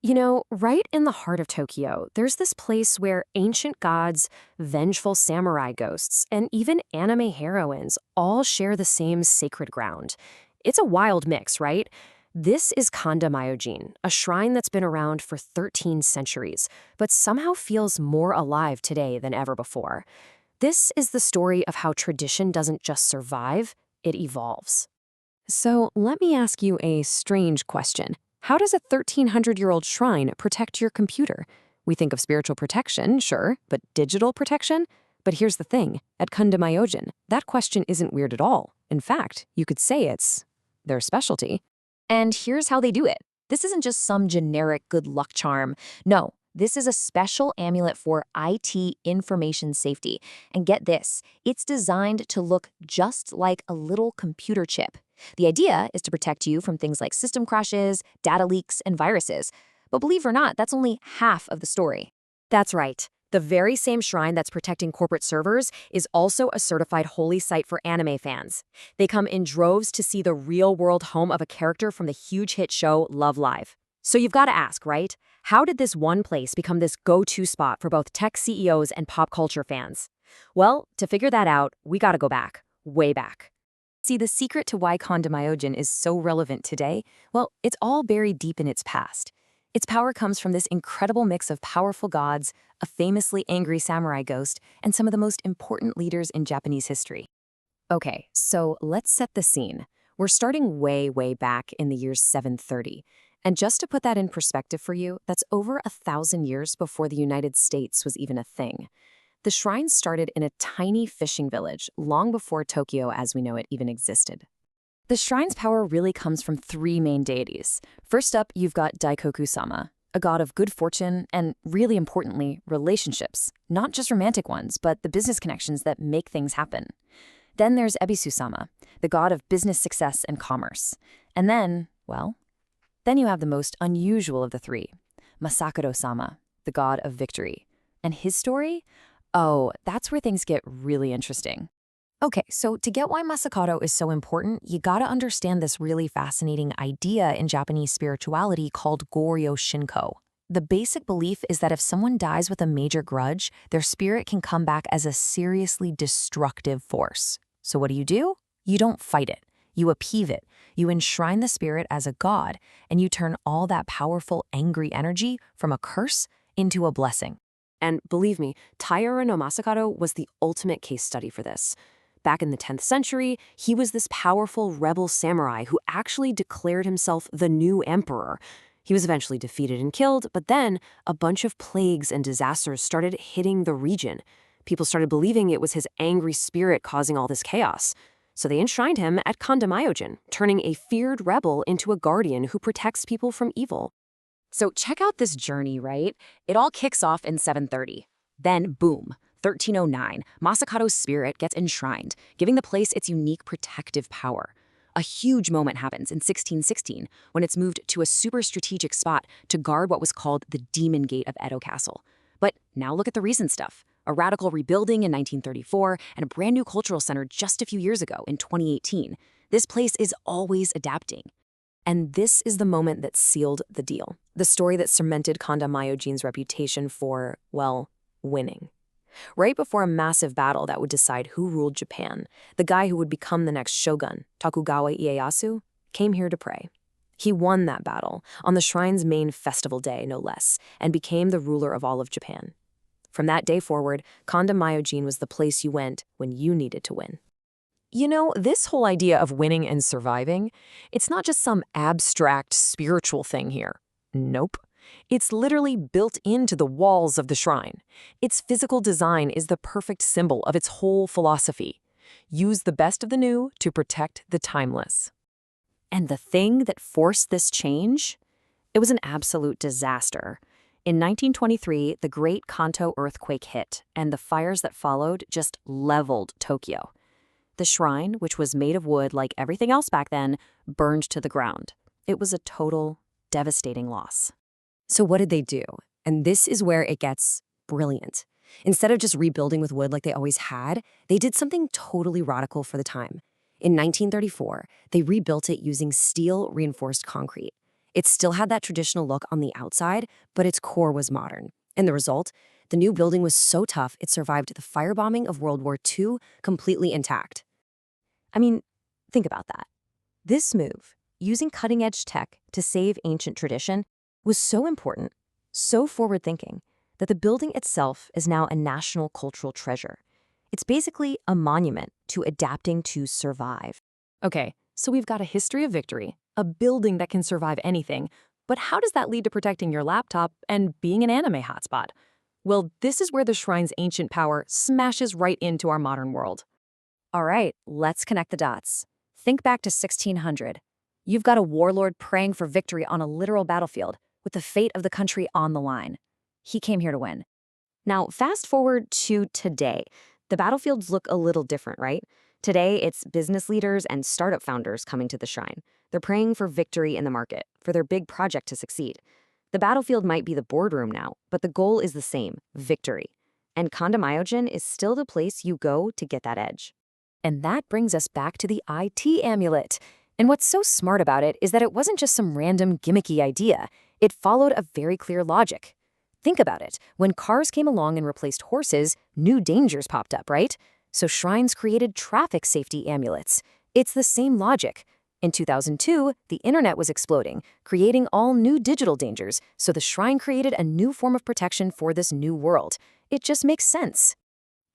Right in the heart of Tokyo, there's this place where ancient gods, vengeful samurai ghosts, and even anime heroines all share the same sacred ground. It's a wild mix, right? This is Kanda Myojin, a shrine that's been around for 13 centuries, but somehow feels more alive today than ever before. This is the story of how tradition doesn't just survive, it evolves. So let me ask you a strange question. How does a 1,300-year-old shrine protect your computer? We think of spiritual protection, sure, but digital protection? But here's the thing. At Kanda Myojin, that question isn't weird at all. In fact, you could say it's their specialty. And here's how they do it. This isn't just some generic good luck charm. No, this is a special amulet for IT information safety. And get this, it's designed to look just like a little computer chip. The idea is to protect you from things like system crashes, data leaks, and viruses. But believe it or not, that's only half of the story. That's right. The very same shrine that's protecting corporate servers is also a certified holy site for anime fans. They come in droves to see the real-world home of a character from the huge hit show Love Live. So you've got to ask, right? How did this one place become this go-to spot for both tech CEOs and pop culture fans? Well, to figure that out, we got to go back, way back. See, the secret to why Kanda Myojin is so relevant today, well, it's all buried deep in its past. Its power comes from this incredible mix of powerful gods, a famously angry samurai ghost, and some of the most important leaders in Japanese history. Okay, so let's set the scene. We're starting way, way back in the year 730. And just to put that in perspective for you, that's over 1,000 years before the United States was even a thing. The shrine started in a tiny fishing village long before Tokyo as we know it even existed. The shrine's power really comes from three main deities. First up, you've got Daikoku-sama, a god of good fortune and, really importantly, relationships. Not just romantic ones, but the business connections that make things happen. Then there's Ebisu-sama, the god of business success and commerce. And then you have the most unusual of the three, Masakado-sama, the god of victory. And his story? Oh, that's where things get really interesting. Okay, so to get why Masakado is so important, you gotta understand this really fascinating idea in Japanese spirituality called Goryo Shinko. The basic belief is that if someone dies with a major grudge, their spirit can come back as a seriously destructive force. So what do? You don't fight it. You appease it. You enshrine the spirit as a god, and you turn all that powerful, angry energy from a curse into a blessing. And believe me, Taira no Masakado was the ultimate case study for this. Back in the 10th century, he was this powerful rebel samurai who actually declared himself the new emperor. He was eventually defeated and killed, but then a bunch of plagues and disasters started hitting the region. People started believing it was his angry spirit causing all this chaos. So they enshrined him at Kanda Myojin, turning a feared rebel into a guardian who protects people from evil. So check out this journey, right? It all kicks off in 730. Then, boom, 1309, Masakado's spirit gets enshrined, giving the place its unique protective power. A huge moment happens in 1616 when it's moved to a super strategic spot to guard what was called the Demon Gate of Edo Castle. But now look at the recent stuff. A radical rebuilding in 1934 and a brand new cultural center just a few years ago in 2018. This place is always adapting. And this is the moment that sealed the deal. The story that cemented Kanda Myojin's reputation for, winning. Right before a massive battle that would decide who ruled Japan, the guy who would become the next shogun, Tokugawa Ieyasu, came here to pray. He won that battle on the shrine's main festival day, no less, and became the ruler of all of Japan. From that day forward, Kanda Myojin was the place you went when you needed to win. This whole idea of winning and surviving, it's not just some abstract spiritual thing here. Nope. It's literally built into the walls of the shrine. Its physical design is the perfect symbol of its whole philosophy. Use the best of the new to protect the timeless. And the thing that forced this change? It was an absolute disaster. In 1923, the Great Kanto earthquake hit, and the fires that followed just leveled Tokyo. The shrine, which was made of wood like everything else back then, burned to the ground. It was a total, devastating loss. So what did they do? And this is where it gets brilliant. Instead of just rebuilding with wood like they always had, they did something totally radical for the time. In 1934, they rebuilt it using steel-reinforced concrete. It still had that traditional look on the outside, but its core was modern. And the result? The new building was so tough it survived the firebombing of World War II completely intact. I mean, think about that. This move, using cutting-edge tech to save ancient tradition, was so important, so forward-thinking, that the building itself is now a national cultural treasure. It's basically a monument to adapting to survive. Okay, so we've got a history of victory, a building that can survive anything, but how does that lead to protecting your laptop and being an anime hotspot? Well, this is where the shrine's ancient power smashes right into our modern world. All right, let's connect the dots. Think back to 1600. You've got a warlord praying for victory on a literal battlefield, with the fate of the country on the line. He came here to win. Now, fast forward to today. The battlefields look a little different, right? Today, it's business leaders and startup founders coming to the shrine. They're praying for victory in the market, for their big project to succeed. The battlefield might be the boardroom now, but the goal is the same, victory. And Kanda Myojin is still the place you go to get that edge. And that brings us back to the IT amulet. And what's so smart about it is that it wasn't just some random gimmicky idea. It followed a very clear logic. Think about it. When cars came along and replaced horses, new dangers popped up, right? So shrines created traffic safety amulets. It's the same logic. In 2002, the internet was exploding, creating all new digital dangers, so the shrine created a new form of protection for this new world. It just makes sense.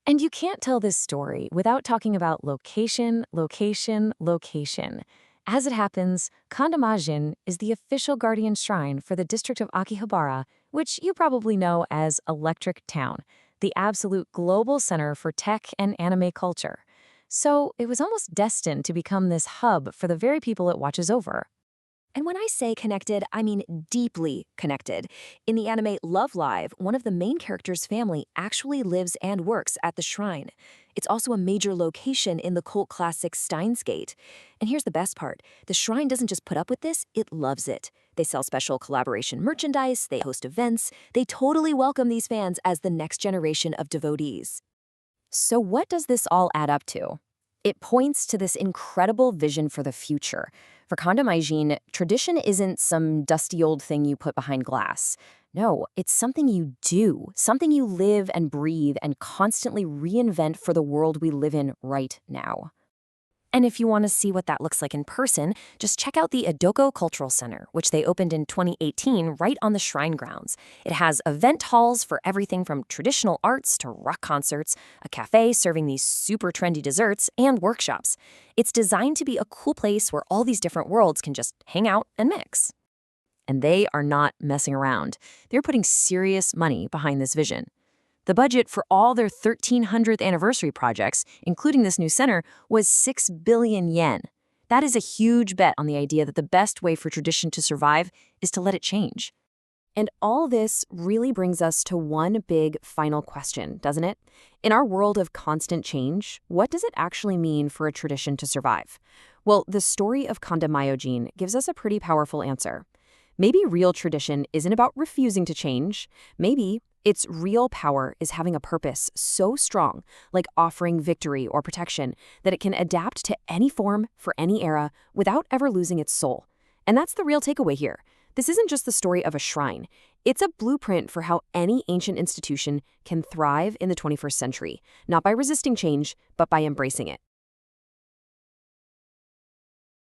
And you can't tell this story without talking about location, location, location. As it happens, Kanda Myojin is the official guardian shrine for the district of Akihabara, which you probably know as Electric Town, the absolute global center for tech and anime culture. So it was almost destined to become this hub for the very people it watches over. And when I say connected, I mean deeply connected. In the anime Love Live, one of the main characters' family actually lives and works at the shrine. It's also a major location in the cult classic Steins Gate. And here's the best part. The shrine doesn't just put up with this, it loves it. They sell special collaboration merchandise, they host events, they totally welcome these fans as the next generation of devotees. So what does this all add up to? It points to this incredible vision for the future. For Kanda Myojin, tradition isn't some dusty old thing you put behind glass. No, it's something you do, something you live and breathe and constantly reinvent for the world we live in right now. And if you want to see what that looks like in person, just check out the Edocco Cultural Center, which they opened in 2018 right on the shrine grounds. It has event halls for everything from traditional arts to rock concerts, a cafe serving these super trendy desserts, and workshops. It's designed to be a cool place where all these different worlds can just hang out and mix. And they are not messing around. They're putting serious money behind this vision. The budget for all their 1300th anniversary projects, including this new center, was 6 billion yen. That is a huge bet on the idea that the best way for tradition to survive is to let it change. And all this really brings us to one big final question, doesn't it? In our world of constant change, what does it actually mean for a tradition to survive? Well, the story of Kanda Myojin gives us a pretty powerful answer. Maybe real tradition isn't about refusing to change. Maybe its real power is having a purpose so strong, like offering victory or protection, that it can adapt to any form for any era without ever losing its soul. And that's the real takeaway here. This isn't just the story of a shrine. It's a blueprint for how any ancient institution can thrive in the 21st century, not by resisting change, but by embracing it.